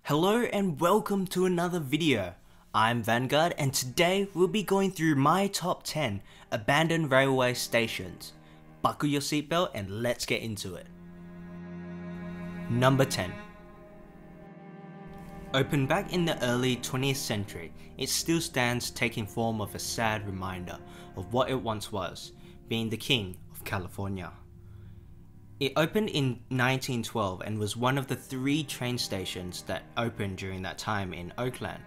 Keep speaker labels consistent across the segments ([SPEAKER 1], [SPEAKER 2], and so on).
[SPEAKER 1] Hello and welcome to another video. I'm Vanguard and today we'll be going through my top 10 abandoned railway stations. Buckle your seatbelt and let's get into it. Number 10. Opened back in the early 20th century, it still stands taking form of a sad reminder of what it once was, being the King of California. It opened in 1912 and was one of the 3 train stations that opened during that time in Oakland.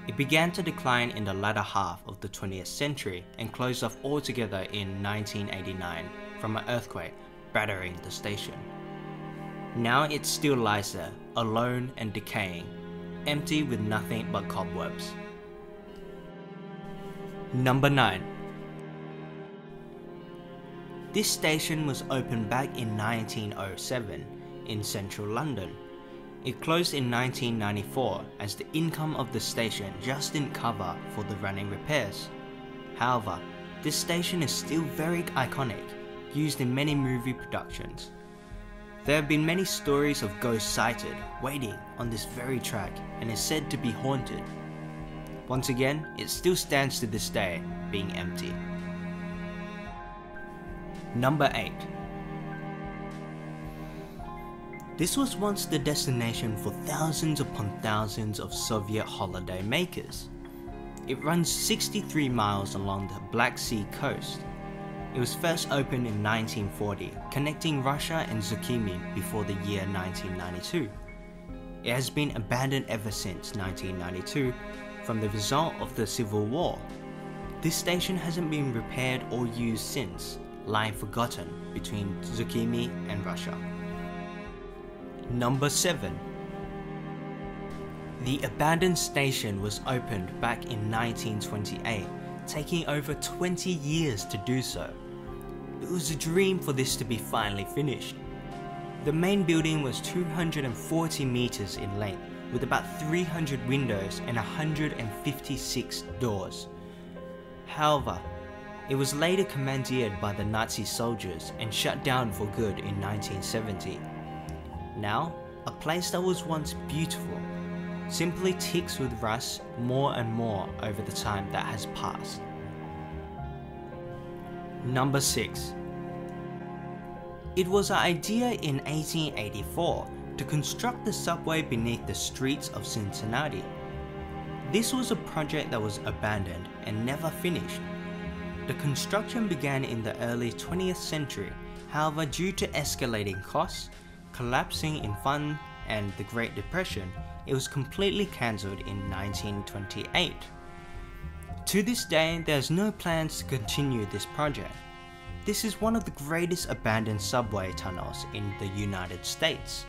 [SPEAKER 1] It began to decline in the latter half of the 20th century and closed off altogether in 1989 from an earthquake battering the station. Now it still lies there, alone and decaying, empty with nothing but cobwebs. Number 9. This station was opened back in 1907 in central London. It closed in 1994 as the income of the station just didn't cover for the running repairs. However, this station is still very iconic, used in many movie productions. There have been many stories of ghosts sighted waiting on this very track and is said to be haunted. Once again, it still stands to this day, being empty. Number 8. This was once the destination for thousands upon thousands of Soviet holiday makers. It runs 63 miles along the Black Sea coast. It was first opened in 1940, connecting Russia and Zucchini before the year 1992. It has been abandoned ever since 1992 from the result of the Civil War. This station hasn't been repaired or used since, lying forgotten between Zucchini and Russia. Number 7. The abandoned station was opened back in 1928, taking over 20 years to do so. It was a dream for this to be finally finished. The main building was 240 meters in length with about 300 windows and 156 doors. However, it was later commandeered by the Nazi soldiers and shut down for good in 1970. Now, a place that was once beautiful simply ticks with rust more and more over the time that has passed. Number 6. It was an idea in 1884 to construct the subway beneath the streets of Cincinnati. This was a project that was abandoned and never finished. The construction began in the early 20th century, however due to escalating costs, collapsing in funds and the Great Depression, it was completely cancelled in 1928. To this day, there is no plans to continue this project. This is one of the greatest abandoned subway tunnels in the United States.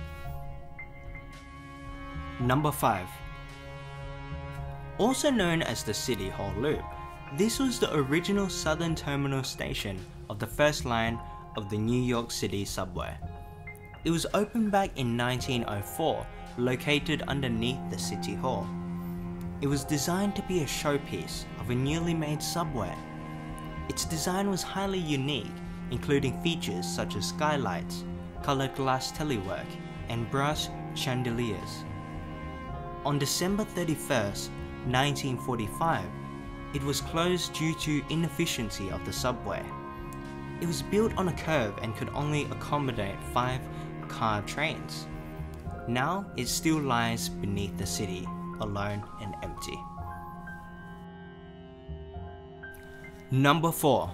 [SPEAKER 1] Number 5. Also known as the City Hall Loop, this was the original southern terminal station of the first line of the New York City Subway. It was opened back in 1904, located underneath the City Hall. It was designed to be a showpiece of a newly made subway. Its design was highly unique, including features such as skylights, colored glass telework, and brass chandeliers. On December 31st, 1945, it was closed due to inefficiency of the subway. It was built on a curve and could only accommodate 5-car trains. Now it still lies beneath the city, alone and empty. Number 4.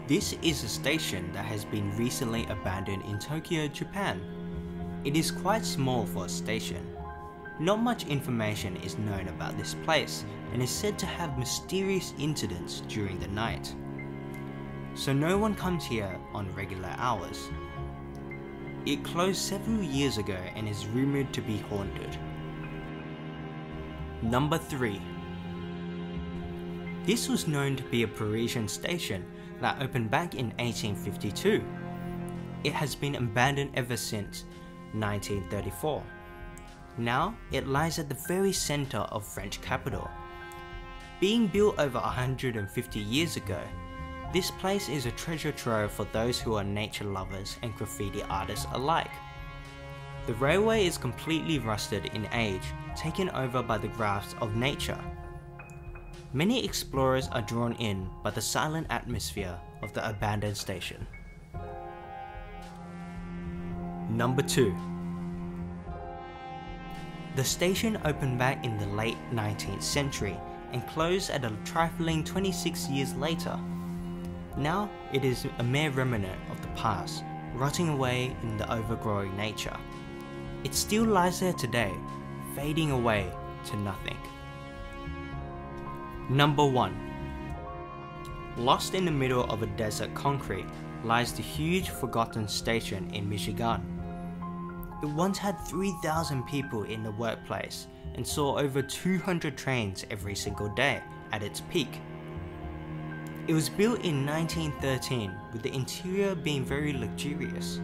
[SPEAKER 1] This is a station that has been recently abandoned in Tokyo, Japan. It is quite small for a station. Not much information is known about this place and is said to have mysterious incidents during the night. So no one comes here on regular hours. It closed several years ago and is rumored to be haunted. Number 3. This was known to be a Parisian station that opened back in 1852. It has been abandoned ever since 1934. Now, it lies at the very center of French capital. Being built over 150 years ago, this place is a treasure trove for those who are nature lovers and graffiti artists alike. The railway is completely rusted in age, taken over by the grafts of nature. Many explorers are drawn in by the silent atmosphere of the abandoned station. Number 2. The station opened back in the late 19th century and closed at a trifling 26 years later. Now it is a mere remnant of the past, rotting away in the overgrowing nature. It still lies there today, fading away to nothing. Number 1. Lost in the middle of a desert concrete lies the huge forgotten station in Michigan. It once had 3,000 people in the workplace and saw over 200 trains every single day at its peak. It was built in 1913 with the interior being very luxurious.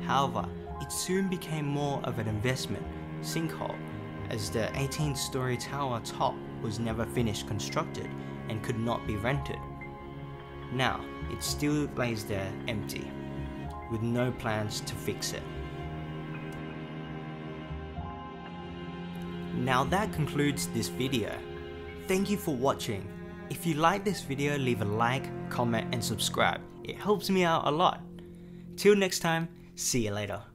[SPEAKER 1] However, it soon became more of an investment sinkhole as the 18-story tower top was never finished constructed and could not be rented. Now, it still lays there empty, with no plans to fix it. Now that concludes this video. Thank you for watching. If you like this video, leave a like, comment and subscribe. It helps me out a lot. Till next time, see you later.